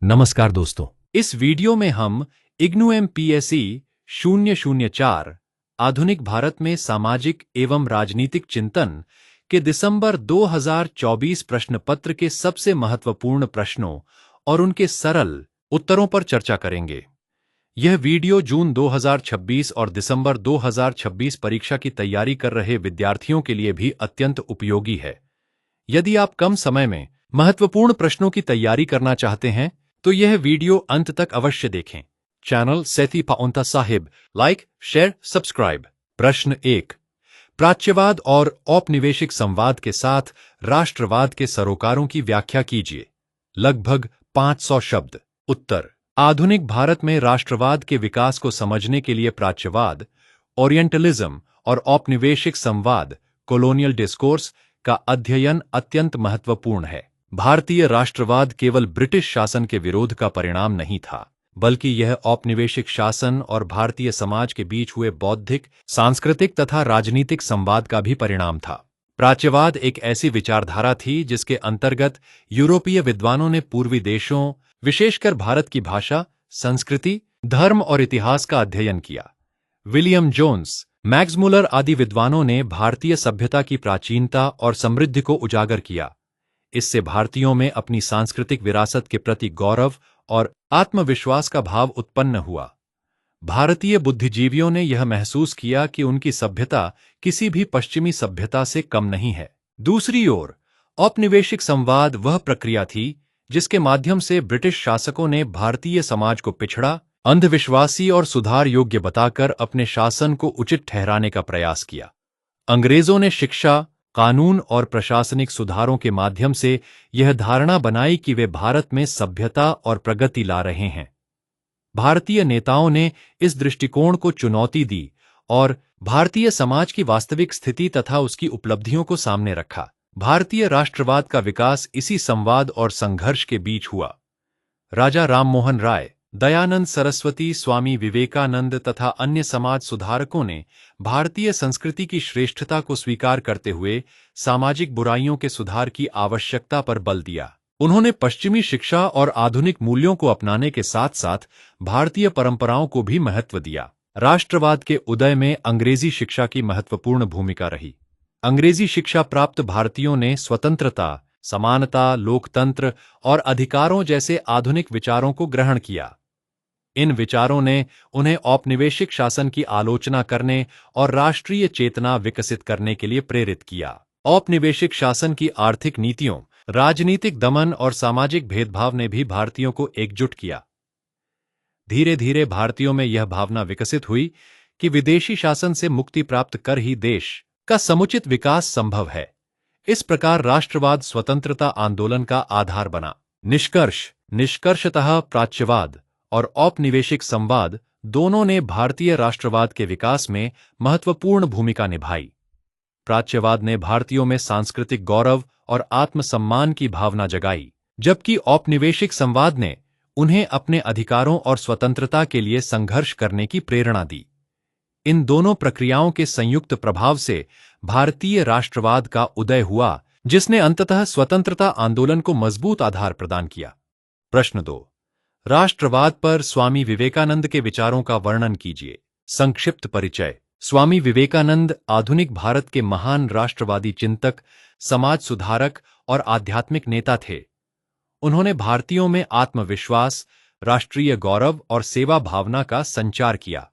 नमस्कार दोस्तों, इस वीडियो में हम इग्नू एमपीएससी 004 आधुनिक भारत में सामाजिक एवं राजनीतिक चिंतन के दिसंबर 2024 प्रश्न पत्र के सबसे महत्वपूर्ण प्रश्नों और उनके सरल उत्तरों पर चर्चा करेंगे। यह वीडियो जून 2026 और दिसंबर 2026 परीक्षा की तैयारी कर रहे विद्यार्थियों के लिए भी अत्यंत उपयोगी है। यदि आप कम समय में महत्वपूर्ण प्रश्नों की तैयारी करना चाहते हैं तो यह वीडियो अंत तक अवश्य देखें। चैनल सेती पाउंता साहिब लाइक, शेयर, सब्सक्राइब। प्रश्न 1, प्राच्यवाद और औपनिवेशिक संवाद के साथ राष्ट्रवाद के सरोकारों की व्याख्या कीजिए। लगभग 500 शब्द। उत्तर, आधुनिक भारत में राष्ट्रवाद के विकास को समझने के लिए प्राच्यवाद, ओरिएंटलिज्म और औपनिवेशिक संवाद, कॉलोनियल डिस्कोर्स का अध्ययन अत्यंत महत्वपूर्ण है। भारतीय राष्ट्रवाद केवल ब्रिटिश शासन के विरोध का परिणाम नहीं था, बल्कि यह औपनिवेशिक शासन और भारतीय समाज के बीच हुए बौद्धिक, सांस्कृतिक तथा राजनीतिक संवाद का भी परिणाम था। प्राच्यवाद एक ऐसी विचारधारा थी जिसके अंतर्गत यूरोपीय विद्वानों ने पूर्वी देशों, विशेषकर भारत की भाषा, संस्कृति, धर्म और इतिहास का अध्ययन किया। विलियम जोन्स, मैक्स मुलर आदि विद्वानों ने भारतीय सभ्यता की प्राचीनता और समृद्धि को उजागर किया। इससे भारतीयों में अपनी सांस्कृतिक विरासत के प्रति गौरव और आत्मविश्वास का भाव उत्पन्न हुआ। भारतीय बुद्धिजीवियों ने यह महसूस किया कि उनकी सभ्यता किसी भी पश्चिमी सभ्यता से कम नहीं है। दूसरी ओर, औपनिवेशिक संवाद वह प्रक्रिया थी जिसके माध्यम से ब्रिटिश शासकों ने भारतीय समाज को पिछड़ा, अंधविश्वासी और सुधार योग्य बताकर अपने शासन को उचित ठहराने का प्रयास किया। अंग्रेजों ने शिक्षा, कानून और प्रशासनिक सुधारों के माध्यम से यह धारणा बनाई कि वे भारत में सभ्यता और प्रगति ला रहे हैं। भारतीय नेताओं ने इस दृष्टिकोण को चुनौती दी और भारतीय समाज की वास्तविक स्थिति तथा उसकी उपलब्धियों को सामने रखा। भारतीय राष्ट्रवाद का विकास इसी संवाद और संघर्ष के बीच हुआ। राजा राममोहन राय, दयानंद सरस्वती, स्वामी विवेकानंद तथा अन्य समाज सुधारकों ने भारतीय संस्कृति की श्रेष्ठता को स्वीकार करते हुए सामाजिक बुराइयों के सुधार की आवश्यकता पर बल दिया। उन्होंने पश्चिमी शिक्षा और आधुनिक मूल्यों को अपनाने के साथ साथ भारतीय परंपराओं को भी महत्व दिया। राष्ट्रवाद के उदय में अंग्रेजी शिक्षा की महत्वपूर्ण भूमिका रही। अंग्रेजी शिक्षा प्राप्त भारतीयों ने स्वतंत्रता, समानता, लोकतंत्र और अधिकारों जैसे आधुनिक विचारों को ग्रहण किया। इन विचारों ने उन्हें औपनिवेशिक शासन की आलोचना करने और राष्ट्रीय चेतना विकसित करने के लिए प्रेरित किया। औपनिवेशिक शासन की आर्थिक नीतियों, राजनीतिक दमन और सामाजिक भेदभाव ने भी भारतीयों को एकजुट किया। धीरे धीरे भारतीयों में यह भावना विकसित हुई कि विदेशी शासन से मुक्ति प्राप्त कर ही देश का समुचित विकास संभव है। इस प्रकार राष्ट्रवाद स्वतंत्रता आंदोलन का आधार बना। निष्कर्षतः प्राच्यवाद और औपनिवेशिक संवाद दोनों ने भारतीय राष्ट्रवाद के विकास में महत्वपूर्ण भूमिका निभाई। प्राच्यवाद ने भारतीयों में सांस्कृतिक गौरव और आत्मसम्मान की भावना जगाई, जबकि औपनिवेशिक संवाद ने उन्हें अपने अधिकारों और स्वतंत्रता के लिए संघर्ष करने की प्रेरणा दी। इन दोनों प्रक्रियाओं के संयुक्त प्रभाव से भारतीय राष्ट्रवाद का उदय हुआ, जिसने अंततः स्वतंत्रता आंदोलन को मजबूत आधार प्रदान किया। प्रश्न 2, राष्ट्रवाद पर स्वामी विवेकानंद के विचारों का वर्णन कीजिए। संक्षिप्त परिचय। स्वामी विवेकानंद आधुनिक भारत के महान राष्ट्रवादी चिंतक, समाज सुधारक और आध्यात्मिक नेता थे। उन्होंने भारतीयों में आत्मविश्वास, राष्ट्रीय गौरव और सेवा भावना का संचार किया।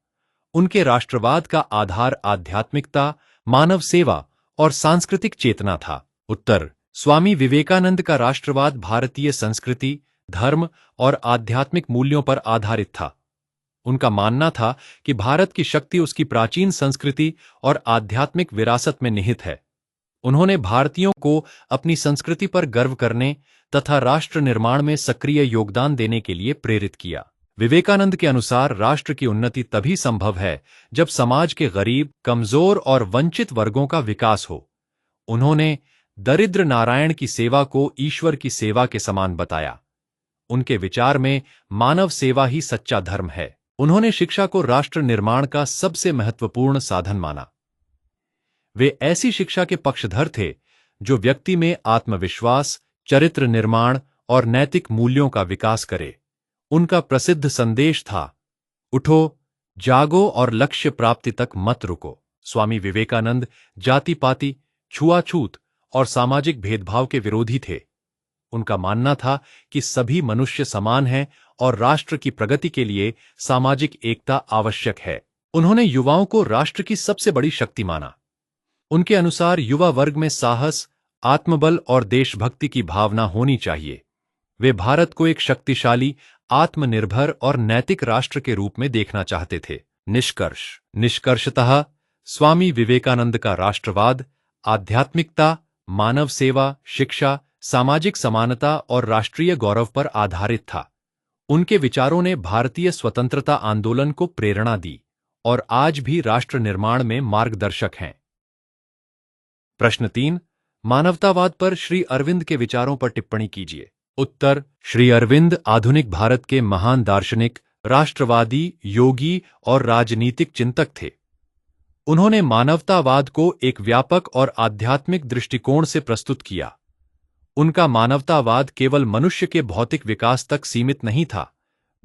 उनके राष्ट्रवाद का आधार आध्यात्मिकता, मानव सेवा और सांस्कृतिक चेतना था। उत्तर, स्वामी विवेकानंद का राष्ट्रवाद भारतीय संस्कृति, धर्म और आध्यात्मिक मूल्यों पर आधारित था। उनका मानना था कि भारत की शक्ति उसकी प्राचीन संस्कृति और आध्यात्मिक विरासत में निहित है। उन्होंने भारतीयों को अपनी संस्कृति पर गर्व करने तथा राष्ट्र निर्माण में सक्रिय योगदान देने के लिए प्रेरित किया। विवेकानंद के अनुसार राष्ट्र की उन्नति तभी संभव है जब समाज के गरीब, कमजोर और वंचित वर्गों का विकास हो। उन्होंने दरिद्र नारायण की सेवा को ईश्वर की सेवा के समान बताया। उनके विचार में मानव सेवा ही सच्चा धर्म है। उन्होंने शिक्षा को राष्ट्र निर्माण का सबसे महत्वपूर्ण साधन माना। वे ऐसी शिक्षा के पक्षधर थे जो व्यक्ति में आत्मविश्वास, चरित्र निर्माण और नैतिक मूल्यों का विकास करे। उनका प्रसिद्ध संदेश था, उठो, जागो और लक्ष्य प्राप्ति तक मत रुको। स्वामी विवेकानंद जाति-पाति, छुआछूत और सामाजिक भेदभाव के विरोधी थे। उनका मानना था कि सभी मनुष्य समान हैं और राष्ट्र की प्रगति के लिए सामाजिक एकता आवश्यक है। उन्होंने युवाओं को राष्ट्र की सबसे बड़ी शक्ति माना। उनके अनुसार युवा वर्ग में साहस, आत्मबल और देशभक्ति की भावना होनी चाहिए। वे भारत को एक शक्तिशाली, आत्मनिर्भर और नैतिक राष्ट्र के रूप में देखना चाहते थे। निष्कर्षतः स्वामी विवेकानंद का राष्ट्रवाद आध्यात्मिकता, मानव सेवा, शिक्षा, सामाजिक समानता और राष्ट्रीय गौरव पर आधारित था। उनके विचारों ने भारतीय स्वतंत्रता आंदोलन को प्रेरणा दी और आज भी राष्ट्र निर्माण में मार्गदर्शक हैं। प्रश्न 3, मानवतावाद पर श्री अरविंद के विचारों पर टिप्पणी कीजिए। उत्तर, श्री अरविंद आधुनिक भारत के महान दार्शनिक, राष्ट्रवादी, योगी और राजनीतिक चिंतक थे। उन्होंने मानवतावाद को एक व्यापक और आध्यात्मिक दृष्टिकोण से प्रस्तुत किया। उनका मानवतावाद केवल मनुष्य के भौतिक विकास तक सीमित नहीं था,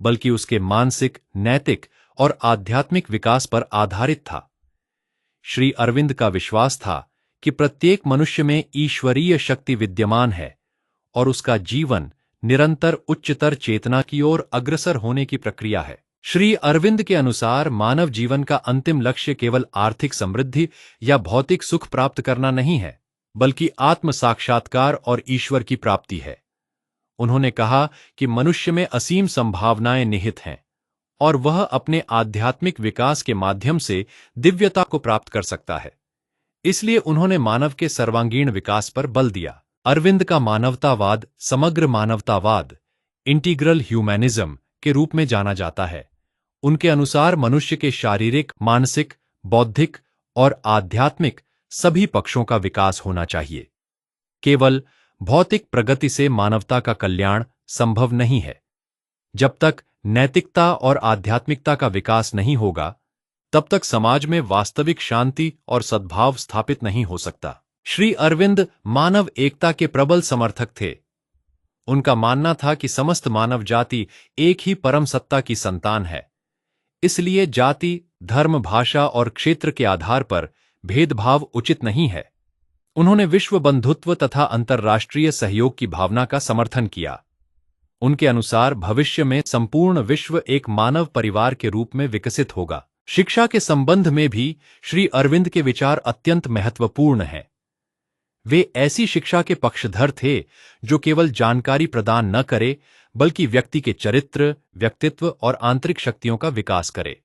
बल्कि उसके मानसिक, नैतिक और आध्यात्मिक विकास पर आधारित था। श्री अरविंद का विश्वास था कि प्रत्येक मनुष्य में ईश्वरीय शक्ति विद्यमान है और उसका जीवन निरंतर उच्चतर चेतना की ओर अग्रसर होने की प्रक्रिया है। श्री अरविंद के अनुसार मानव जीवन का अंतिम लक्ष्य केवल आर्थिक समृद्धि या भौतिक सुख प्राप्त करना नहीं है, बल्कि आत्म साक्षात्कार और ईश्वर की प्राप्ति है। उन्होंने कहा कि मनुष्य में असीम संभावनाएं निहित हैं और वह अपने आध्यात्मिक विकास के माध्यम से दिव्यता को प्राप्त कर सकता है। इसलिए उन्होंने मानव के सर्वांगीण विकास पर बल दिया। अरविंद का मानवतावाद समग्र मानवतावाद, इंटीग्रल ह्यूमैनिज्म के रूप में जाना जाता है। उनके अनुसार मनुष्य के शारीरिक, मानसिक, बौद्धिक और आध्यात्मिक सभी पक्षों का विकास होना चाहिए। केवल भौतिक प्रगति से मानवता का कल्याण संभव नहीं है। जब तक नैतिकता और आध्यात्मिकता का विकास नहीं होगा, तब तक समाज में वास्तविक शांति और सद्भाव स्थापित नहीं हो सकता। श्री अरविंद मानव एकता के प्रबल समर्थक थे। उनका मानना था कि समस्त मानव जाति एक ही परम सत्ता की संतान है। इसलिए जाति, धर्म, भाषा और क्षेत्र के आधार पर भेदभाव उचित नहीं है। उन्होंने विश्व बंधुत्व तथा अंतर्राष्ट्रीय सहयोग की भावना का समर्थन किया। उनके अनुसार भविष्य में संपूर्ण विश्व एक मानव परिवार के रूप में विकसित होगा। शिक्षा के संबंध में भी श्री अरविंद के विचार अत्यंत महत्वपूर्ण हैं। वे ऐसी शिक्षा के पक्षधर थे जो केवल जानकारी प्रदान न करे, बल्कि व्यक्ति के चरित्र, व्यक्तित्व और आंतरिक शक्तियों का विकास करे।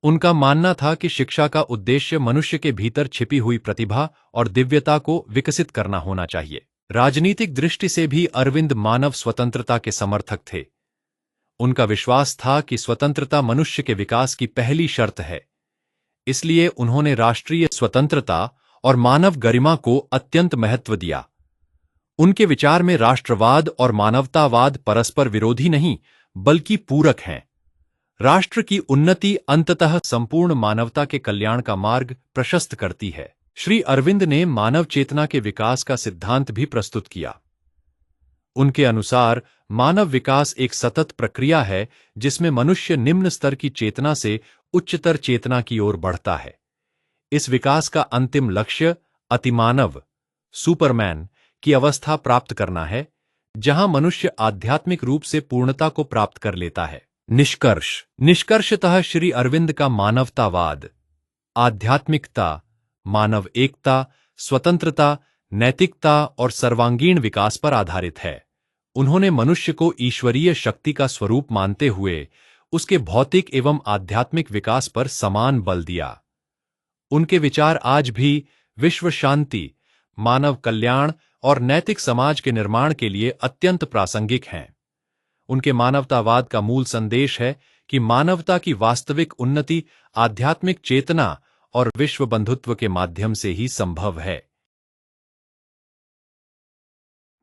उनका मानना था कि शिक्षा का उद्देश्य मनुष्य के भीतर छिपी हुई प्रतिभा और दिव्यता को विकसित करना होना चाहिए। राजनीतिक दृष्टि से भी अरविंद मानव स्वतंत्रता के समर्थक थे। उनका विश्वास था कि स्वतंत्रता मनुष्य के विकास की पहली शर्त है। इसलिए उन्होंने राष्ट्रीय स्वतंत्रता और मानव गरिमा को अत्यंत महत्व दिया। उनके विचार में राष्ट्रवाद और मानवतावाद परस्पर विरोधी नहीं, बल्कि पूरक हैं। राष्ट्र की उन्नति अंततः संपूर्ण मानवता के कल्याण का मार्ग प्रशस्त करती है। श्री अरविंद ने मानव चेतना के विकास का सिद्धांत भी प्रस्तुत किया। उनके अनुसार मानव विकास एक सतत प्रक्रिया है जिसमें मनुष्य निम्न स्तर की चेतना से उच्चतर चेतना की ओर बढ़ता है। इस विकास का अंतिम लक्ष्य अतिमानव, सुपरमैन की अवस्था प्राप्त करना है, जहां मनुष्य आध्यात्मिक रूप से पूर्णता को प्राप्त कर लेता है। निष्कर्षतः श्री अरविंद का मानवतावाद आध्यात्मिकता, मानव एकता, स्वतंत्रता, नैतिकता और सर्वांगीण विकास पर आधारित है। उन्होंने मनुष्य को ईश्वरीय शक्ति का स्वरूप मानते हुए उसके भौतिक एवं आध्यात्मिक विकास पर समान बल दिया। उनके विचार आज भी विश्व शांति, मानव कल्याण और नैतिक समाज के निर्माण के लिए अत्यंत प्रासंगिक हैं। उनके मानवतावाद का मूल संदेश है कि मानवता की वास्तविक उन्नति आध्यात्मिक चेतना और विश्व बंधुत्व के माध्यम से ही संभव है।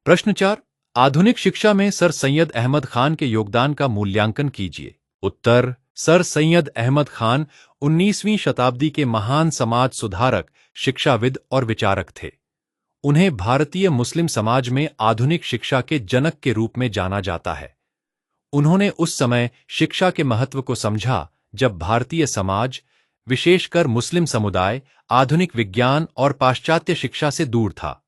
प्रश्न 4, आधुनिक शिक्षा में सर सैयद अहमद खान के योगदान का मूल्यांकन कीजिए। उत्तर, सर सैयद अहमद खान 19वीं शताब्दी के महान समाज सुधारक, शिक्षाविद और विचारक थे। उन्हें भारतीय मुस्लिम समाज में आधुनिक शिक्षा के जनक के रूप में जाना जाता है। उन्होंने उस समय शिक्षा के महत्व को समझा जब भारतीय समाज, विशेषकर मुस्लिम समुदाय, आधुनिक विज्ञान और पाश्चात्य शिक्षा से दूर था।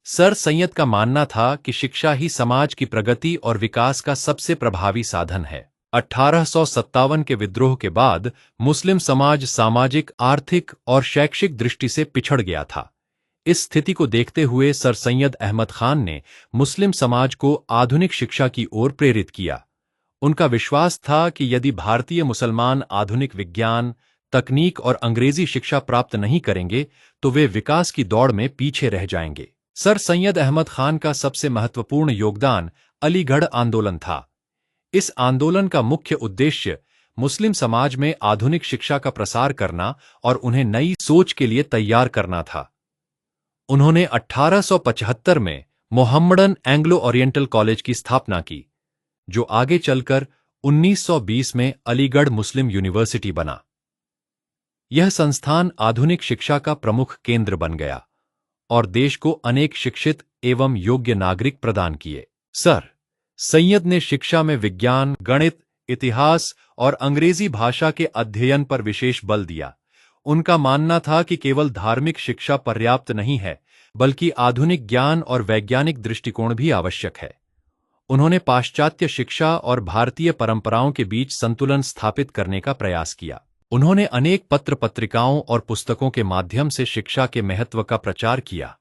सर सैयद का मानना था कि शिक्षा ही समाज की प्रगति और विकास का सबसे प्रभावी साधन है। 1857 के विद्रोह के बाद मुस्लिम समाज सामाजिक, आर्थिक और शैक्षिक दृष्टि से पिछड़ गया था। इस स्थिति को देखते हुए सर सैयद अहमद खान ने मुस्लिम समाज को आधुनिक शिक्षा की ओर प्रेरित किया। उनका विश्वास था कि यदि भारतीय मुसलमान आधुनिक विज्ञान, तकनीक और अंग्रेजी शिक्षा प्राप्त नहीं करेंगे तो वे विकास की दौड़ में पीछे रह जाएंगे। सर सैयद अहमद खान का सबसे महत्वपूर्ण योगदान अलीगढ़ आंदोलन था। इस आंदोलन का मुख्य उद्देश्य मुस्लिम समाज में आधुनिक शिक्षा का प्रसार करना और उन्हें नई सोच के लिए तैयार करना था। उन्होंने 1875 में मोहम्मडन एंग्लो ओरिएंटल कॉलेज की स्थापना की, जो आगे चलकर 1920 में अलीगढ़ मुस्लिम यूनिवर्सिटी बना। यह संस्थान आधुनिक शिक्षा का प्रमुख केंद्र बन गया और देश को अनेक शिक्षित एवं योग्य नागरिक प्रदान किए। सर सैयद ने शिक्षा में विज्ञान, गणित, इतिहास और अंग्रेजी भाषा के अध्ययन पर विशेष बल दिया। उनका मानना था कि केवल धार्मिक शिक्षा पर्याप्त नहीं है, बल्कि आधुनिक ज्ञान और वैज्ञानिक दृष्टिकोण भी आवश्यक है। उन्होंने पाश्चात्य शिक्षा और भारतीय परंपराओं के बीच संतुलन स्थापित करने का प्रयास किया। उन्होंने अनेक पत्र पत्रिकाओं और पुस्तकों के माध्यम से शिक्षा के महत्व का प्रचार किया।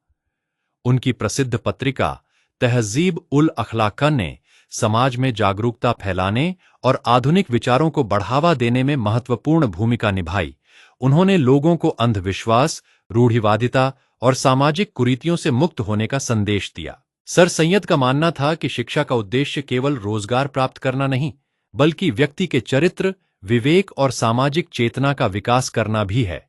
उनकी प्रसिद्ध पत्रिका तहज़ीब उल अखलाक ने समाज में जागरूकता फैलाने और आधुनिक विचारों को बढ़ावा देने में महत्वपूर्ण भूमिका निभाई। उन्होंने लोगों को अंधविश्वास, रूढ़िवादिता और सामाजिक कुरीतियों से मुक्त होने का संदेश दिया। सर सैयद का मानना था कि शिक्षा का उद्देश्य केवल रोजगार प्राप्त करना नहीं, बल्कि व्यक्ति के चरित्र, विवेक और सामाजिक चेतना का विकास करना भी है।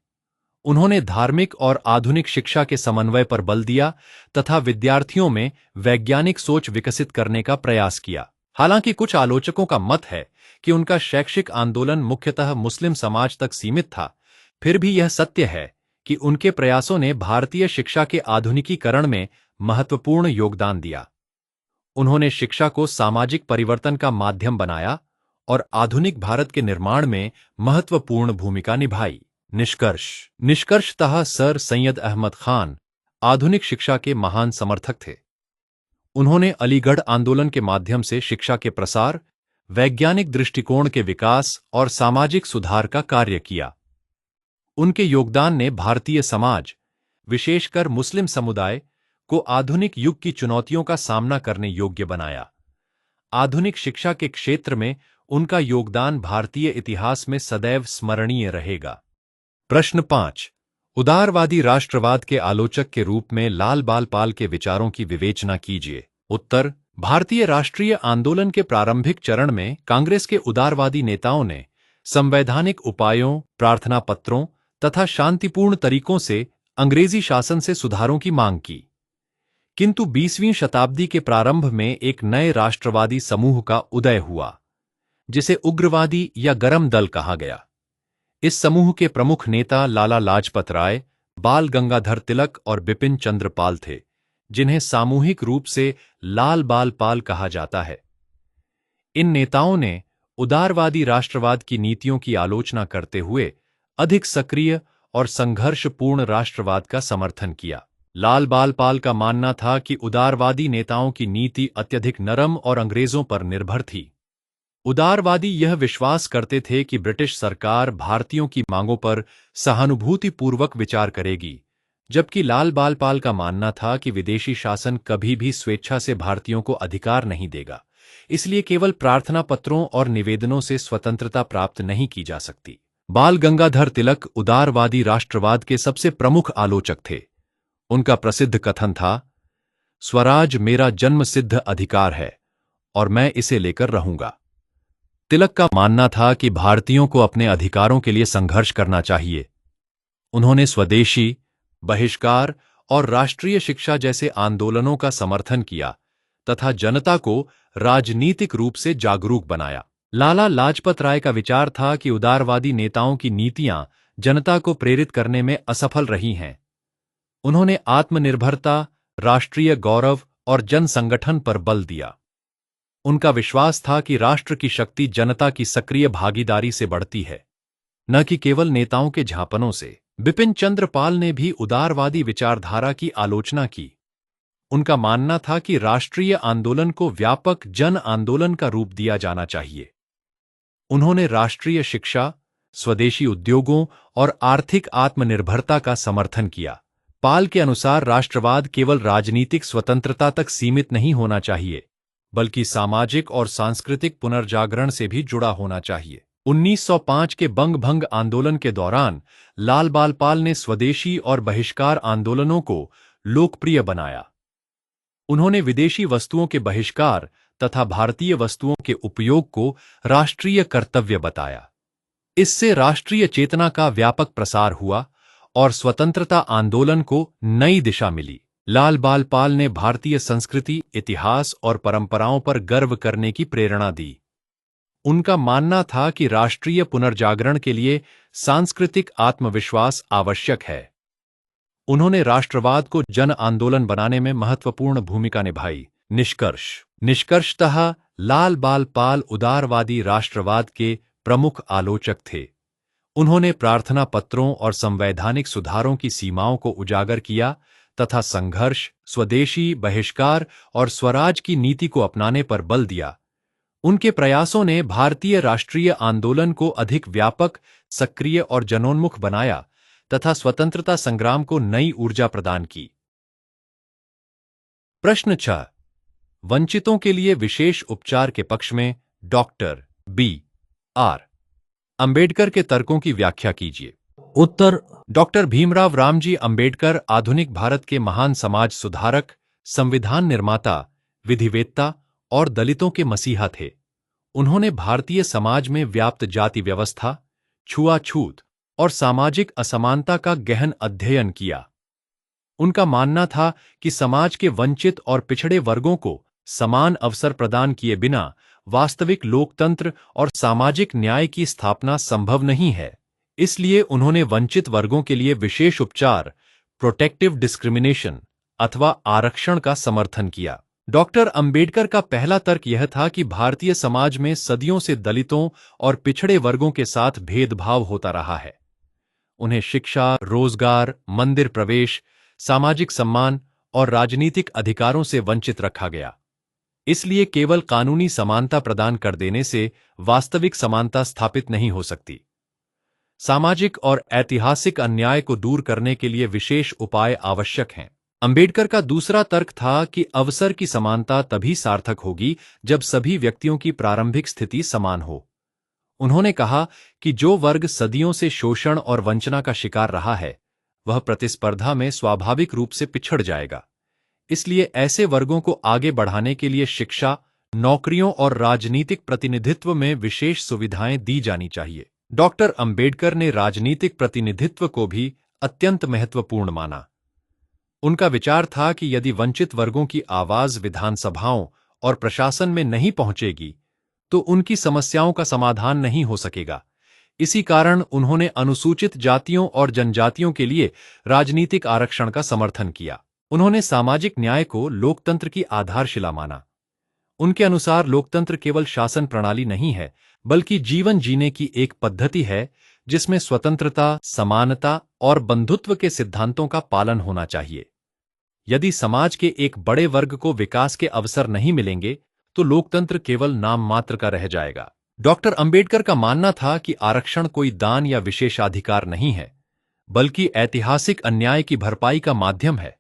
उन्होंने धार्मिक और आधुनिक शिक्षा के समन्वय पर बल दिया तथा विद्यार्थियों में वैज्ञानिक सोच विकसित करने का प्रयास किया। हालांकि कुछ आलोचकों का मत है कि उनका शैक्षिक आंदोलन मुख्यतः मुस्लिम समाज तक सीमित था, फिर भी यह सत्य है कि उनके प्रयासों ने भारतीय शिक्षा के आधुनिकीकरण में महत्वपूर्ण योगदान दिया। उन्होंने शिक्षा को सामाजिक परिवर्तन का माध्यम बनाया और आधुनिक भारत के निर्माण में महत्वपूर्ण भूमिका निभाई। निष्कर्षतः सर सैयद अहमद खान आधुनिक शिक्षा के महान समर्थक थे। उन्होंने अलीगढ़ आंदोलन के माध्यम से शिक्षा के प्रसार, वैज्ञानिक दृष्टिकोण के विकास और सामाजिक सुधार का कार्य किया। उनके योगदान ने भारतीय समाज, विशेषकर मुस्लिम समुदाय, को आधुनिक युग की चुनौतियों का सामना करने योग्य बनाया। आधुनिक शिक्षा के क्षेत्र में उनका योगदान भारतीय इतिहास में सदैव स्मरणीय रहेगा। प्रश्न 5। उदारवादी राष्ट्रवाद के आलोचक के रूप में लाल बाल पाल के विचारों की विवेचना कीजिए। उत्तर: भारतीय राष्ट्रीय आंदोलन के प्रारंभिक चरण में कांग्रेस के उदारवादी नेताओं ने संवैधानिक उपायों, प्रार्थना पत्रों तथा शांतिपूर्ण तरीकों से अंग्रेजी शासन से सुधारों की मांग की। किंतु 20वीं शताब्दी के प्रारंभ में एक नए राष्ट्रवादी समूह का उदय हुआ, जिसे उग्रवादी या गरम दल कहा गया। इस समूह के प्रमुख नेता लाला लाजपत राय, बाल गंगाधर तिलक और बिपिन चंद्र पाल थे, जिन्हें सामूहिक रूप से लाल बाल पाल कहा जाता है। इन नेताओं ने उदारवादी राष्ट्रवाद की नीतियों की आलोचना करते हुए अधिक सक्रिय और संघर्षपूर्ण राष्ट्रवाद का समर्थन किया। लाल बाल पाल का मानना था कि उदारवादी नेताओं की नीति अत्यधिक नरम और अंग्रेजों पर निर्भर थी। उदारवादी यह विश्वास करते थे कि ब्रिटिश सरकार भारतीयों की मांगों पर सहानुभूतिपूर्वक विचार करेगी, जबकि लाल बाल पाल का मानना था कि विदेशी शासन कभी भी स्वेच्छा से भारतीयों को अधिकार नहीं देगा, इसलिए केवल प्रार्थना पत्रों और निवेदनों से स्वतंत्रता प्राप्त नहीं की जा सकती। बाल गंगाधर तिलक उदारवादी राष्ट्रवाद के सबसे प्रमुख आलोचक थे। उनका प्रसिद्ध कथन था, स्वराज मेरा जन्मसिद्ध अधिकार है और मैं इसे लेकर रहूंगा। तिलक का मानना था कि भारतीयों को अपने अधिकारों के लिए संघर्ष करना चाहिए। उन्होंने स्वदेशी, बहिष्कार और राष्ट्रीय शिक्षा जैसे आंदोलनों का समर्थन किया तथा जनता को राजनीतिक रूप से जागरूक बनाया। लाला लाजपत राय का विचार था कि उदारवादी नेताओं की नीतियां जनता को प्रेरित करने में असफल रही हैं। उन्होंने आत्मनिर्भरता, राष्ट्रीय गौरव और जन संगठन पर बल दिया। उनका विश्वास था कि राष्ट्र की शक्ति जनता की सक्रिय भागीदारी से बढ़ती है, न कि केवल नेताओं के झांपनों से। बिपिन चंद्र पाल ने भी उदारवादी विचारधारा की आलोचना की। उनका मानना था कि राष्ट्रीय आंदोलन को व्यापक जन आंदोलन का रूप दिया जाना चाहिए। उन्होंने राष्ट्रीय शिक्षा, स्वदेशी उद्योगों और आर्थिक आत्मनिर्भरता का समर्थन किया। पाल के अनुसार राष्ट्रवाद केवल राजनीतिक स्वतंत्रता तक सीमित नहीं होना चाहिए, बल्कि सामाजिक और सांस्कृतिक पुनर्जागरण से भी जुड़ा होना चाहिए। 1905 के बंग भंग आंदोलन के दौरान लाल बाल पाल ने स्वदेशी और बहिष्कार आंदोलनों को लोकप्रिय बनाया। उन्होंने विदेशी वस्तुओं के बहिष्कार तथा भारतीय वस्तुओं के उपयोग को राष्ट्रीय कर्तव्य बताया। इससे राष्ट्रीय चेतना का व्यापक प्रसार हुआ और स्वतंत्रता आंदोलन को नई दिशा मिली। लाल बाल पाल ने भारतीय संस्कृति, इतिहास और परंपराओं पर गर्व करने की प्रेरणा दी। उनका मानना था कि राष्ट्रीय पुनर्जागरण के लिए सांस्कृतिक आत्मविश्वास आवश्यक है। उन्होंने राष्ट्रवाद को जन आंदोलन बनाने में महत्वपूर्ण भूमिका निभाई। निष्कर्षतः लाल बाल पाल उदारवादी राष्ट्रवाद के प्रमुख आलोचक थे। उन्होंने प्रार्थना पत्रों और संवैधानिक सुधारों की सीमाओं को उजागर किया तथा संघर्ष, स्वदेशी, बहिष्कार और स्वराज की नीति को अपनाने पर बल दिया। उनके प्रयासों ने भारतीय राष्ट्रीय आंदोलन को अधिक व्यापक, सक्रिय और जनोन्मुख बनाया तथा स्वतंत्रता संग्राम को नई ऊर्जा प्रदान की। प्रश्न 6। वंचितों के लिए विशेष उपचार के पक्ष में डॉक्टर B.R. अंबेडकर के तर्कों की व्याख्या कीजिए। उत्तर। डॉक्टर भीमराव रामजी अंबेडकर आधुनिक भारत के महान समाज सुधारक, संविधान निर्माता, विधिवेत्ता और दलितों के मसीहा थे। उन्होंने भारतीय समाज में व्याप्त जाति व्यवस्था, छुआछूत और सामाजिक असमानता का गहन अध्ययन किया। उनका मानना था कि समाज के वंचित और पिछड़े वर्गों को समान अवसर प्रदान किए बिना वास्तविक लोकतंत्र और सामाजिक न्याय की स्थापना संभव नहीं है। इसलिए उन्होंने वंचित वर्गों के लिए विशेष उपचार, प्रोटेक्टिव डिस्क्रिमिनेशन अथवा आरक्षण का समर्थन किया। डॉक्टर अंबेडकर का पहला तर्क यह था कि भारतीय समाज में सदियों से दलितों और पिछड़े वर्गों के साथ भेदभाव होता रहा है। उन्हें शिक्षा, रोजगार, मंदिर प्रवेश, सामाजिक सम्मान और राजनीतिक अधिकारों से वंचित रखा गया। इसलिए केवल कानूनी समानता प्रदान कर देने से वास्तविक समानता स्थापित नहीं हो सकती। सामाजिक और ऐतिहासिक अन्याय को दूर करने के लिए विशेष उपाय आवश्यक हैं। अंबेडकर का दूसरा तर्क था कि अवसर की समानता तभी सार्थक होगी जब सभी व्यक्तियों की प्रारंभिक स्थिति समान हो। उन्होंने कहा कि जो वर्ग सदियों से शोषण और वंचना का शिकार रहा है, वह प्रतिस्पर्धा में स्वाभाविक रूप से पिछड़ जाएगा। इसलिए ऐसे वर्गों को आगे बढ़ाने के लिए शिक्षा, नौकरियों और राजनीतिक प्रतिनिधित्व में विशेष सुविधाएं दी जानी चाहिए। डॉक्टर अंबेडकर ने राजनीतिक प्रतिनिधित्व को भी अत्यंत महत्वपूर्ण माना। उनका विचार था कि यदि वंचित वर्गों की आवाज विधानसभाओं और प्रशासन में नहीं पहुंचेगी, तो उनकी समस्याओं का समाधान नहीं हो सकेगा। इसी कारण उन्होंने अनुसूचित जातियों और जनजातियों के लिए राजनीतिक आरक्षण का समर्थन किया। उन्होंने सामाजिक न्याय को लोकतंत्र की आधारशिला माना। उनके अनुसार लोकतंत्र केवल शासन प्रणाली नहीं है, बल्कि जीवन जीने की एक पद्धति है जिसमें स्वतंत्रता, समानता और बंधुत्व के सिद्धांतों का पालन होना चाहिए। यदि समाज के एक बड़े वर्ग को विकास के अवसर नहीं मिलेंगे, तो लोकतंत्र केवल नाम मात्र का रह जाएगा। डॉक्टर अंबेडकर का मानना था कि आरक्षण कोई दान या विशेषाधिकार नहीं है, बल्कि ऐतिहासिक अन्याय की भरपाई का माध्यम है।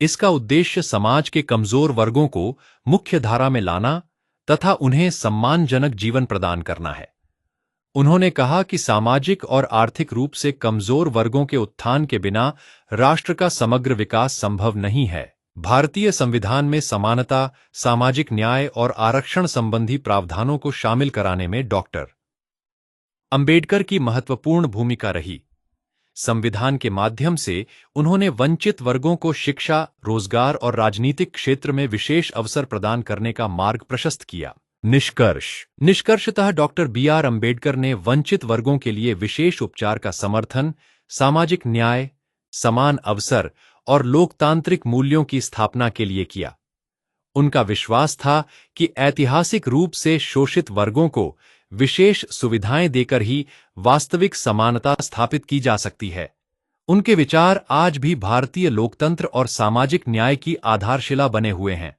इसका उद्देश्य समाज के कमजोर वर्गों को मुख्य धारा में लाना तथा उन्हें सम्मानजनक जीवन प्रदान करना है। उन्होंने कहा कि सामाजिक और आर्थिक रूप से कमजोर वर्गों के उत्थान के बिना राष्ट्र का समग्र विकास संभव नहीं है। भारतीय संविधान में समानता, सामाजिक न्याय और आरक्षण संबंधी प्रावधानों को शामिल कराने में डॉक्टर अंबेडकर की महत्वपूर्ण भूमिका रही। संविधान के माध्यम से उन्होंने वंचित वर्गों को शिक्षा, रोजगार और राजनीतिक क्षेत्र में विशेष अवसर प्रदान करने का मार्ग प्रशस्त किया। निष्कर्षतः डॉक्टर B.R. अंबेडकर ने वंचित वर्गों के लिए विशेष उपचार का समर्थन, सामाजिक न्याय, समान अवसर और लोकतांत्रिक मूल्यों की स्थापना के लिए किया। उनका विश्वास था कि ऐतिहासिक रूप से शोषित वर्गों को विशेष सुविधाएं देकर ही वास्तविक समानता स्थापित की जा सकती है। उनके विचार आज भी भारतीय लोकतंत्र और सामाजिक न्याय की आधारशिला बने हुए हैं।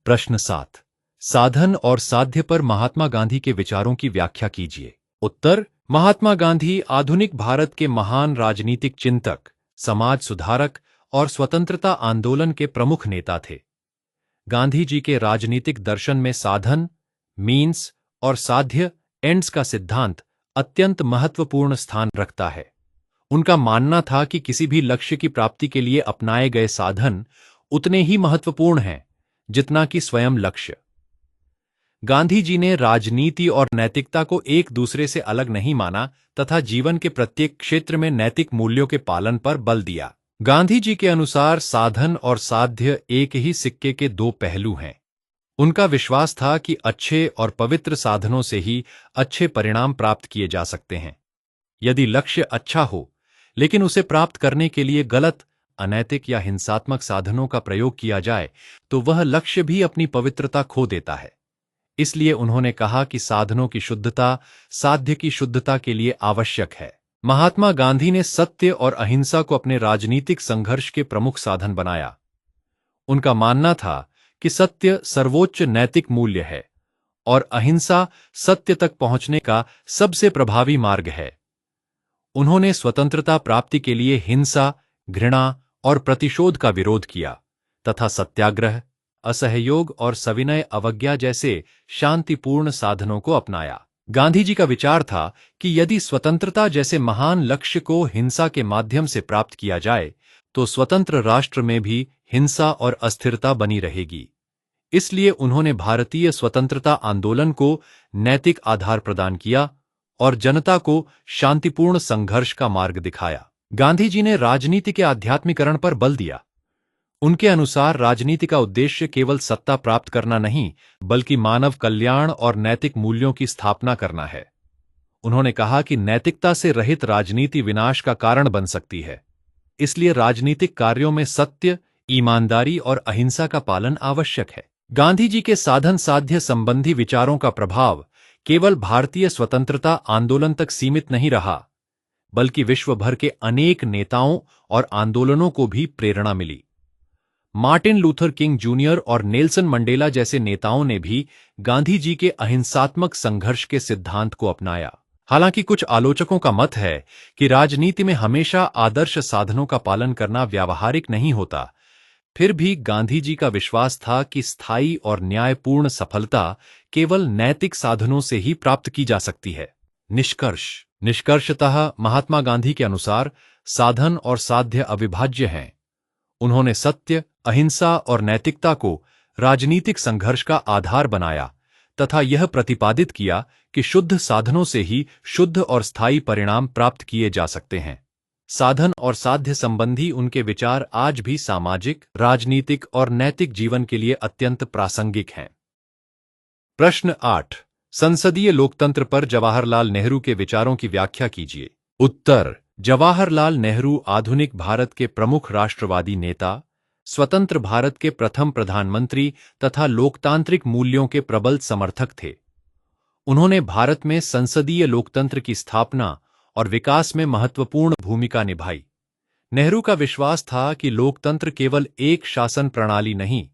प्रश्न 7। साधन और साध्य पर महात्मा गांधी के विचारों की व्याख्या कीजिए। उत्तर। महात्मा गांधी आधुनिक भारत के महान राजनीतिक चिंतक, समाज सुधारक और स्वतंत्रता आंदोलन के प्रमुख नेता थे। गांधी जी के राजनीतिक दर्शन में साधन, मीन्स और साध्य, एंड्स का सिद्धांत अत्यंत महत्वपूर्ण स्थान रखता है। उनका मानना था कि किसी भी लक्ष्य की प्राप्ति के लिए अपनाए गए साधन उतने ही महत्वपूर्ण हैं जितना कि स्वयं लक्ष्य। गांधी जी ने राजनीति और नैतिकता को एक दूसरे से अलग नहीं माना तथा जीवन के प्रत्येक क्षेत्र में नैतिक मूल्यों के पालन पर बल दिया। गांधी जी के अनुसार साधन और साध्य एक ही सिक्के के दो पहलू हैं। उनका विश्वास था कि अच्छे और पवित्र साधनों से ही अच्छे परिणाम प्राप्त किए जा सकते हैं। यदि लक्ष्य अच्छा हो लेकिन उसे प्राप्त करने के लिए गलत, अनैतिक या हिंसात्मक साधनों का प्रयोग किया जाए तो वह लक्ष्य भी अपनी पवित्रता खो देता है। इसलिए उन्होंने कहा कि साधनों की शुद्धता साध्य की शुद्धता के लिए आवश्यक है। महात्मा गांधी ने सत्य और अहिंसा को अपने राजनीतिक संघर्ष के प्रमुख साधन बनाया। उनका मानना था कि सत्य सर्वोच्च नैतिक मूल्य है और अहिंसा सत्य तक पहुंचने का सबसे प्रभावी मार्ग है। उन्होंने स्वतंत्रता प्राप्ति के लिए हिंसा, घृणा और प्रतिशोध का विरोध किया तथा सत्याग्रह, असहयोग और सविनय अवज्ञा जैसे शांतिपूर्ण साधनों को अपनाया। गांधी जी का विचार था कि यदि स्वतंत्रता जैसे महान लक्ष्य को हिंसा के माध्यम से प्राप्त किया जाए तो स्वतंत्र राष्ट्र में भी हिंसा और अस्थिरता बनी रहेगी। इसलिए उन्होंने भारतीय स्वतंत्रता आंदोलन को नैतिक आधार प्रदान किया और जनता को शांतिपूर्ण संघर्ष का मार्ग दिखाया। गांधी जी ने राजनीति के आध्यात्मिकरण पर बल दिया। उनके अनुसार राजनीति का उद्देश्य केवल सत्ता प्राप्त करना नहीं बल्कि मानव कल्याण और नैतिक मूल्यों की स्थापना करना है। उन्होंने कहा कि नैतिकता से रहित राजनीति विनाश का कारण बन सकती है। इसलिए राजनीतिक कार्यों में सत्य, ईमानदारी और अहिंसा का पालन आवश्यक है। गांधी जी के साधन साध्य संबंधी विचारों का प्रभाव केवल भारतीय स्वतंत्रता आंदोलन तक सीमित नहीं रहा बल्कि विश्व भर के अनेक नेताओं और आंदोलनों को भी प्रेरणा मिली। मार्टिन लूथर किंग जूनियर और नेल्सन मंडेला जैसे नेताओं ने भी गांधी जी के अहिंसात्मक संघर्ष के सिद्धांत को अपनाया। हालांकि कुछ आलोचकों का मत है कि राजनीति में हमेशा आदर्श साधनों का पालन करना व्यावहारिक नहीं होता, फिर भी गांधी जी का विश्वास था कि स्थायी और न्यायपूर्ण सफलता केवल नैतिक साधनों से ही प्राप्त की जा सकती है। निष्कर्षतः महात्मा गांधी के अनुसार साधन और साध्य अविभाज्य हैं। उन्होंने सत्य, अहिंसा और नैतिकता को राजनीतिक संघर्ष का आधार बनाया तथा यह प्रतिपादित किया कि शुद्ध साधनों से ही शुद्ध और स्थायी परिणाम प्राप्त किए जा सकते हैं। साधन और साध्य संबंधी उनके विचार आज भी सामाजिक, राजनीतिक और नैतिक जीवन के लिए अत्यंत प्रासंगिक हैं। प्रश्न 8। संसदीय लोकतंत्र पर जवाहरलाल नेहरू के विचारों की व्याख्या कीजिए। उत्तर। जवाहरलाल नेहरू आधुनिक भारत के प्रमुख राष्ट्रवादी नेता, स्वतंत्र भारत के प्रथम प्रधानमंत्री तथा लोकतांत्रिक मूल्यों के प्रबल समर्थक थे। उन्होंने भारत में संसदीय लोकतंत्र की स्थापना और विकास में महत्वपूर्ण भूमिका निभाई। नेहरू का विश्वास था कि लोकतंत्र केवल एक शासन प्रणाली नहीं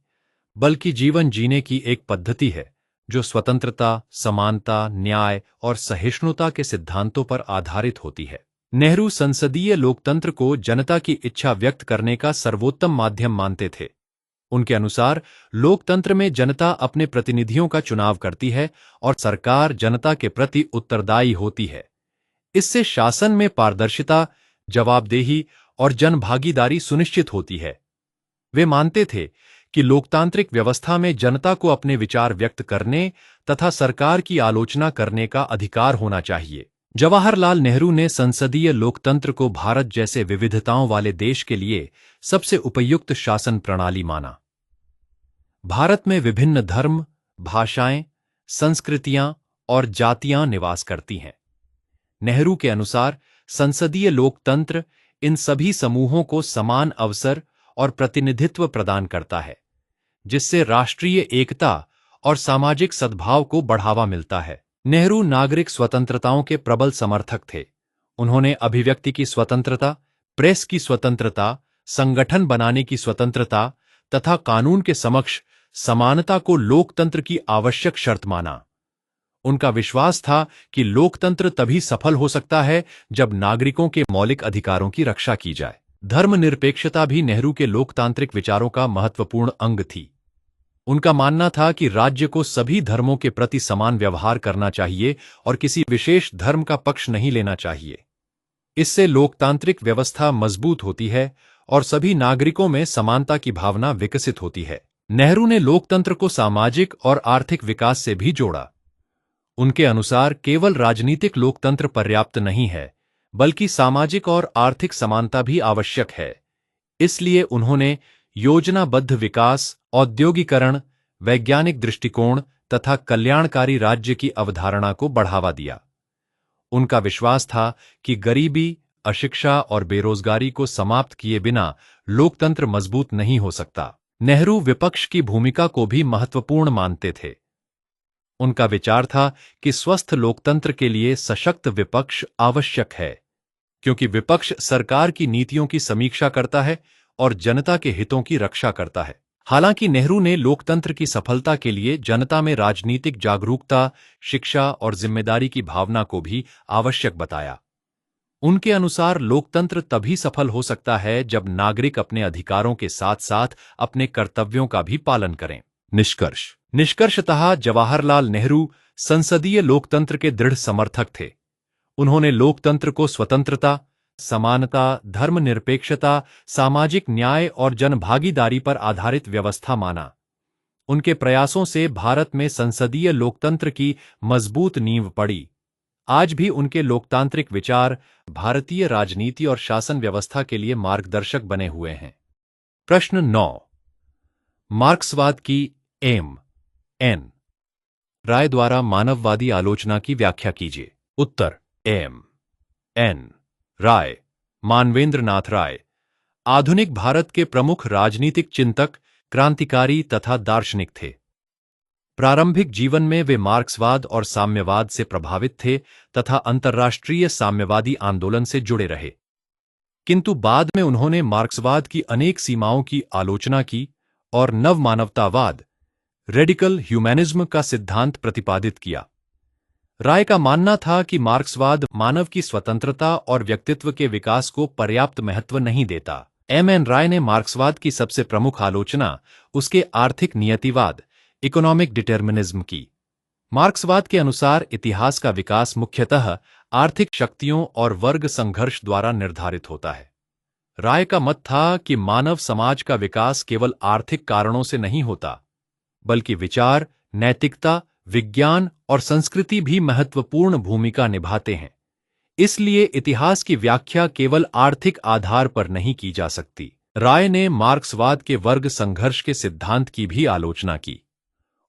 बल्कि जीवन जीने की एक पद्धति है जो स्वतंत्रता, समानता, न्याय और सहिष्णुता के सिद्धांतों पर आधारित होती है। नेहरू संसदीय लोकतंत्र को जनता की इच्छा व्यक्त करने का सर्वोत्तम माध्यम मानते थे। उनके अनुसार लोकतंत्र में जनता अपने प्रतिनिधियों का चुनाव करती है और सरकार जनता के प्रति उत्तरदायी होती है। इससे शासन में पारदर्शिता, जवाबदेही और जनभागीदारी सुनिश्चित होती है। वे मानते थे कि लोकतांत्रिक व्यवस्था में जनता को अपने विचार व्यक्त करने तथा सरकार की आलोचना करने का अधिकार होना चाहिए। जवाहरलाल नेहरू ने संसदीय लोकतंत्र को भारत जैसे विविधताओं वाले देश के लिए सबसे उपयुक्त शासन प्रणाली माना। भारत में विभिन्न धर्म, भाषाएं, संस्कृतियां और जातियां निवास करती हैं। नेहरू के अनुसार संसदीय लोकतंत्र इन सभी समूहों को समान अवसर और प्रतिनिधित्व प्रदान करता है, जिससे राष्ट्रीय एकता और सामाजिक सद्भाव को बढ़ावा मिलता है। नेहरू नागरिक स्वतंत्रताओं के प्रबल समर्थक थे। उन्होंने अभिव्यक्ति की स्वतंत्रता, प्रेस की स्वतंत्रता, संगठन बनाने की स्वतंत्रता तथा कानून के समक्ष समानता को लोकतंत्र की आवश्यक शर्त माना। उनका विश्वास था कि लोकतंत्र तभी सफल हो सकता है जब नागरिकों के मौलिक अधिकारों की रक्षा की जाए। धर्मनिरपेक्षता भी नेहरू के लोकतांत्रिक विचारों का महत्वपूर्ण अंग थी। उनका मानना था कि राज्य को सभी धर्मों के प्रति समान व्यवहार करना चाहिए और किसी विशेष धर्म का पक्ष नहीं लेना चाहिए। इससे लोकतांत्रिक व्यवस्था मजबूत होती है और सभी नागरिकों में समानता की भावना विकसित होती है। नेहरू ने लोकतंत्र को सामाजिक और आर्थिक विकास से भी जोड़ा। उनके अनुसार केवल राजनीतिक लोकतंत्र पर्याप्त नहीं है, बल्कि सामाजिक और आर्थिक समानता भी आवश्यक है। इसलिए उन्होंने योजनाबद्ध विकास, औद्योगिकरण, वैज्ञानिक दृष्टिकोण तथा कल्याणकारी राज्य की अवधारणा को बढ़ावा दिया। उनका विश्वास था कि गरीबी, अशिक्षा और बेरोजगारी को समाप्त किए बिना लोकतंत्र मजबूत नहीं हो सकता। नेहरू विपक्ष की भूमिका को भी महत्वपूर्ण मानते थे। उनका विचार था कि स्वस्थ लोकतंत्र के लिए सशक्त विपक्ष आवश्यक है, क्योंकि विपक्ष सरकार की नीतियों की समीक्षा करता है और जनता के हितों की रक्षा करता है। हालांकि नेहरू ने लोकतंत्र की सफलता के लिए जनता में राजनीतिक जागरूकता, शिक्षा और जिम्मेदारी की भावना को भी आवश्यक बताया। उनके अनुसार लोकतंत्र तभी सफल हो सकता है जब नागरिक अपने अधिकारों के साथ-साथ अपने कर्तव्यों का भी पालन करें। निष्कर्षतः जवाहरलाल नेहरू संसदीय लोकतंत्र के दृढ़ समर्थक थे। उन्होंने लोकतंत्र को स्वतंत्रता, समानता, धर्मनिरपेक्षता, सामाजिक न्याय और जनभागीदारी पर आधारित व्यवस्था माना। उनके प्रयासों से भारत में संसदीय लोकतंत्र की मजबूत नींव पड़ी। आज भी उनके लोकतांत्रिक विचार भारतीय राजनीति और शासन व्यवस्था के लिए मार्गदर्शक बने हुए हैं। प्रश्न 9। मार्क्सवाद की एम.एन. राय द्वारा मानववादी आलोचना की व्याख्या कीजिए। उत्तर। एम.एन. राय मानवेंद्र नाथ राय आधुनिक भारत के प्रमुख राजनीतिक चिंतक, क्रांतिकारी तथा दार्शनिक थे। प्रारंभिक जीवन में वे मार्क्सवाद और साम्यवाद से प्रभावित थे तथा अंतर्राष्ट्रीय साम्यवादी आंदोलन से जुड़े रहे। किंतु बाद में उन्होंने मार्क्सवाद की अनेक सीमाओं की आलोचना की और नवमानवतावाद, रेडिकल ह्यूमैनिज्म का सिद्धांत प्रतिपादित किया। राय का मानना था कि मार्क्सवाद मानव की स्वतंत्रता और व्यक्तित्व के विकास को पर्याप्त महत्व नहीं देता। एम.एन. राय ने मार्क्सवाद की सबसे प्रमुख आलोचना उसके आर्थिक नियतिवाद, इकोनॉमिक डिटर्मिनिज्म की। मार्क्सवाद के अनुसार इतिहास का विकास मुख्यतः आर्थिक शक्तियों और वर्ग संघर्ष द्वारा निर्धारित होता है। राय का मत था कि मानव समाज का विकास केवल आर्थिक कारणों से नहीं होता, बल्कि विचार, नैतिकता, विज्ञान और संस्कृति भी महत्वपूर्ण भूमिका निभाते हैं। इसलिए इतिहास की व्याख्या केवल आर्थिक आधार पर नहीं की जा सकती। राय ने मार्क्सवाद के वर्ग संघर्ष के सिद्धांत की भी आलोचना की।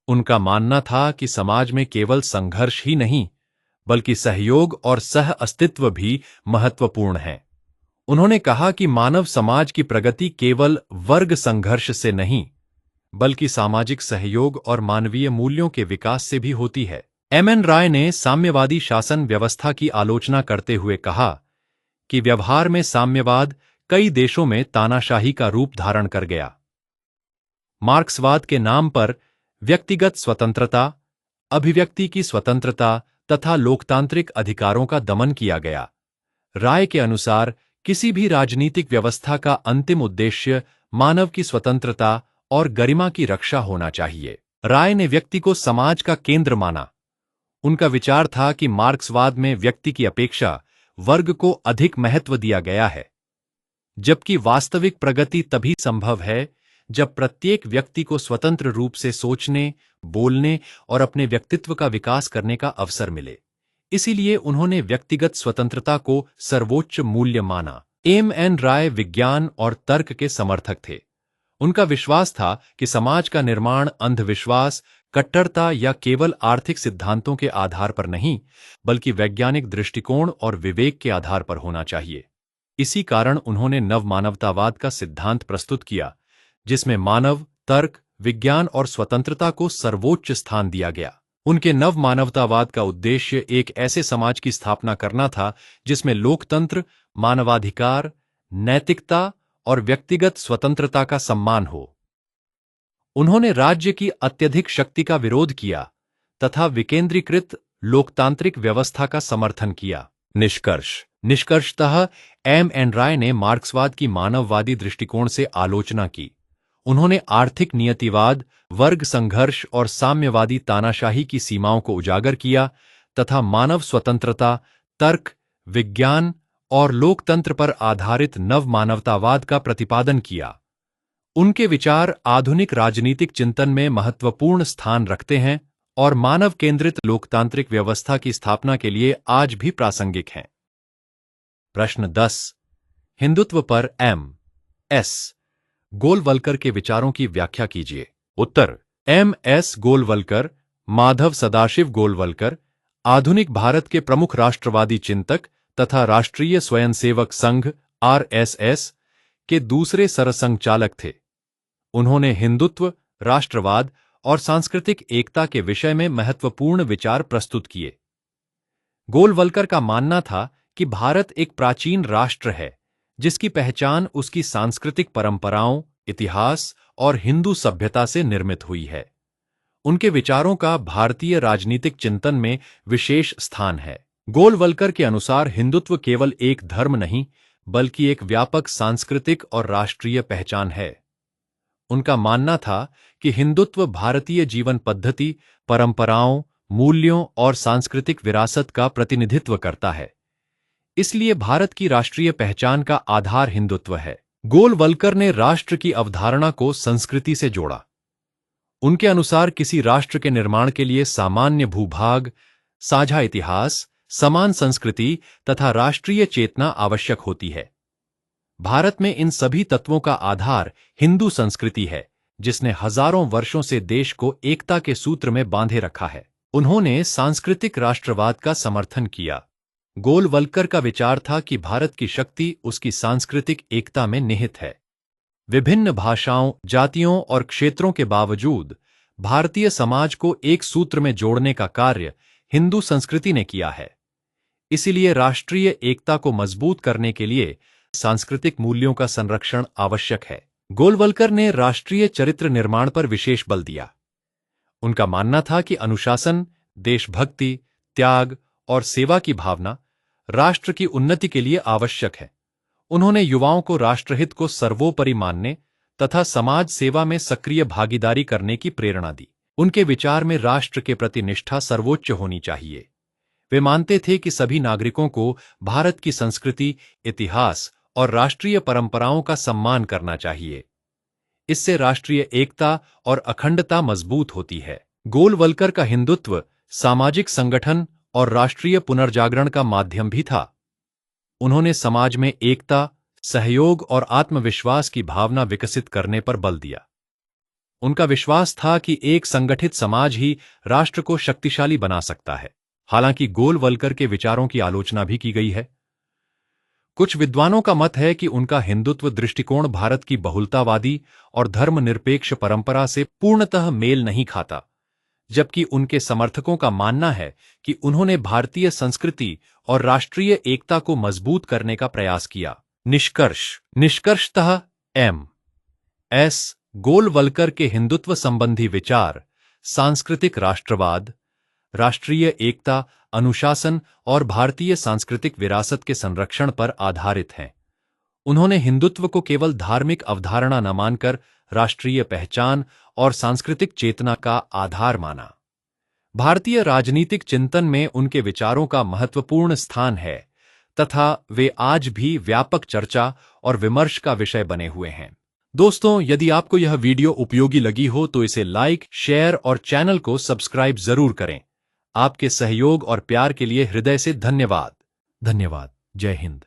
उनका मानना था कि समाज में केवल संघर्ष ही नहीं, बल्कि सहयोग और सह अस्तित्व भी महत्वपूर्ण है। उन्होंने कहा कि मानव समाज की प्रगति केवल वर्ग संघर्ष से नहीं, बल्कि सामाजिक सहयोग और मानवीय मूल्यों के विकास से भी होती है। एम.एन. राय ने साम्यवादी शासन व्यवस्था की आलोचना करते हुए कहा कि व्यवहार में साम्यवाद कई देशों में तानाशाही का रूप धारण कर गया। मार्क्सवाद के नाम पर व्यक्तिगत स्वतंत्रता, अभिव्यक्ति की स्वतंत्रता तथा लोकतांत्रिक अधिकारों का दमन किया गया। राय के अनुसार किसी भी राजनीतिक व्यवस्था का अंतिम उद्देश्य मानव की स्वतंत्रता और गरिमा की रक्षा होना चाहिए। राय ने व्यक्ति को समाज का केंद्र माना। उनका विचार था कि मार्क्सवाद में व्यक्ति की अपेक्षा वर्ग को अधिक महत्व दिया गया है, जबकि वास्तविक प्रगति तभी संभव है जब प्रत्येक व्यक्ति को स्वतंत्र रूप से सोचने, बोलने और अपने व्यक्तित्व का विकास करने का अवसर मिले। इसीलिए उन्होंने व्यक्तिगत स्वतंत्रता को सर्वोच्च मूल्य माना। एम.एन. राय विज्ञान और तर्क के समर्थक थे। उनका विश्वास था कि समाज का निर्माण अंधविश्वास, कट्टरता या केवल आर्थिक सिद्धांतों के आधार पर नहीं, बल्कि वैज्ञानिक दृष्टिकोण और विवेक के आधार पर होना चाहिए। इसी कारण उन्होंने नवमानवतावाद का सिद्धांत प्रस्तुत किया, जिसमें मानव, तर्क, विज्ञान और स्वतंत्रता को सर्वोच्च स्थान दिया गया। उनके नवमानवतावाद का उद्देश्य एक ऐसे समाज की स्थापना करना था जिसमें लोकतंत्र, मानवाधिकार, नैतिकता और व्यक्तिगत स्वतंत्रता का सम्मान हो। उन्होंने राज्य की अत्यधिक शक्ति का विरोध किया तथा विकेंद्रीकृत लोकतांत्रिक व्यवस्था का समर्थन किया। निष्कर्षतः एम.एन. राय ने मार्क्सवाद की मानववादी दृष्टिकोण से आलोचना की। उन्होंने आर्थिक नियतिवाद, वर्ग संघर्ष और साम्यवादी तानाशाही की सीमाओं को उजागर किया तथा मानव स्वतंत्रता, तर्क, विज्ञान और लोकतंत्र पर आधारित नवमानवतावाद का प्रतिपादन किया। उनके विचार आधुनिक राजनीतिक चिंतन में महत्वपूर्ण स्थान रखते हैं और मानव केंद्रित लोकतांत्रिक व्यवस्था की स्थापना के लिए आज भी प्रासंगिक हैं। प्रश्न 10। हिंदुत्व पर एम.एस. गोलवलकर के विचारों की व्याख्या कीजिए। उत्तर। एम.एस. गोलवलकर, माधव सदाशिव गोलवलकर, आधुनिक भारत के प्रमुख राष्ट्रवादी चिंतक तथा राष्ट्रीय स्वयंसेवक संघ (आरएसएस) के दूसरे सरसंघचालक थे। उन्होंने हिंदुत्व, राष्ट्रवाद और सांस्कृतिक एकता के विषय में महत्वपूर्ण विचार प्रस्तुत किए। गोलवलकर का मानना था कि भारत एक प्राचीन राष्ट्र है जिसकी पहचान उसकी सांस्कृतिक परंपराओं, इतिहास और हिंदू सभ्यता से निर्मित हुई है। उनके विचारों का भारतीय राजनीतिक चिंतन में विशेष स्थान है। गोलवलकर के अनुसार हिंदुत्व केवल एक धर्म नहीं, बल्कि एक व्यापक सांस्कृतिक और राष्ट्रीय पहचान है। उनका मानना था कि हिंदुत्व भारतीय जीवन पद्धति, परंपराओं, मूल्यों और सांस्कृतिक विरासत का प्रतिनिधित्व करता है। इसलिए भारत की राष्ट्रीय पहचान का आधार हिंदुत्व है। गोलवलकर ने राष्ट्र की अवधारणा को संस्कृति से जोड़ा। उनके अनुसार किसी राष्ट्र के निर्माण के लिए सामान्य भूभाग, साझा इतिहास, समान संस्कृति तथा राष्ट्रीय चेतना आवश्यक होती है। भारत में इन सभी तत्वों का आधार हिंदू संस्कृति है, जिसने हजारों वर्षों से देश को एकता के सूत्र में बांधे रखा है। उन्होंने सांस्कृतिक राष्ट्रवाद का समर्थन किया। गोलवलकर का विचार था कि भारत की शक्ति उसकी सांस्कृतिक एकता में निहित है। विभिन्न भाषाओं, जातियों और क्षेत्रों के बावजूद भारतीय समाज को एक सूत्र में जोड़ने का कार्य हिंदू संस्कृति ने किया है। इसीलिए राष्ट्रीय एकता को मजबूत करने के लिए सांस्कृतिक मूल्यों का संरक्षण आवश्यक है। गोलवलकर ने राष्ट्रीय चरित्र निर्माण पर विशेष बल दिया। उनका मानना था कि अनुशासन, देशभक्ति, त्याग और सेवा की भावना राष्ट्र की उन्नति के लिए आवश्यक है। उन्होंने युवाओं को राष्ट्रहित को सर्वोपरि मानने तथा समाज सेवा में सक्रिय भागीदारी करने की प्रेरणा दी। उनके विचार में राष्ट्र के प्रति निष्ठा सर्वोच्च होनी चाहिए। वे मानते थे कि सभी नागरिकों को भारत की संस्कृति, इतिहास और राष्ट्रीय परंपराओं का सम्मान करना चाहिए। इससे राष्ट्रीय एकता और अखंडता मजबूत होती है। गोलवलकर का हिंदुत्व सामाजिक संगठन और राष्ट्रीय पुनर्जागरण का माध्यम भी था। उन्होंने समाज में एकता, सहयोग और आत्मविश्वास की भावना विकसित करने पर बल दिया। उनका विश्वास था कि एक संगठित समाज ही राष्ट्र को शक्तिशाली बना सकता है। हालांकि गोलवलकर के विचारों की आलोचना भी की गई है। कुछ विद्वानों का मत है कि उनका हिंदुत्व दृष्टिकोण भारत की बहुलतावादी और धर्मनिरपेक्ष परंपरा से पूर्णतः मेल नहीं खाता, जबकि उनके समर्थकों का मानना है कि उन्होंने भारतीय संस्कृति और राष्ट्रीय एकता को मजबूत करने का प्रयास किया। निष्कर्षतः एम.एस. गोलवलकर के हिंदुत्व संबंधी विचार सांस्कृतिक राष्ट्रवाद, राष्ट्रीय एकता, अनुशासन और भारतीय सांस्कृतिक विरासत के संरक्षण पर आधारित हैं। उन्होंने हिंदुत्व को केवल धार्मिक अवधारणा न मानकर राष्ट्रीय पहचान और सांस्कृतिक चेतना का आधार माना। भारतीय राजनीतिक चिंतन में उनके विचारों का महत्वपूर्ण स्थान है तथा वे आज भी व्यापक चर्चा और विमर्श का विषय बने हुए हैं। दोस्तों, यदि आपको यह वीडियो उपयोगी लगी हो तो इसे लाइक, शेयर और चैनल को सब्सक्राइब जरूर करें। आपके सहयोग और प्यार के लिए हृदय से धन्यवाद। जय हिंद।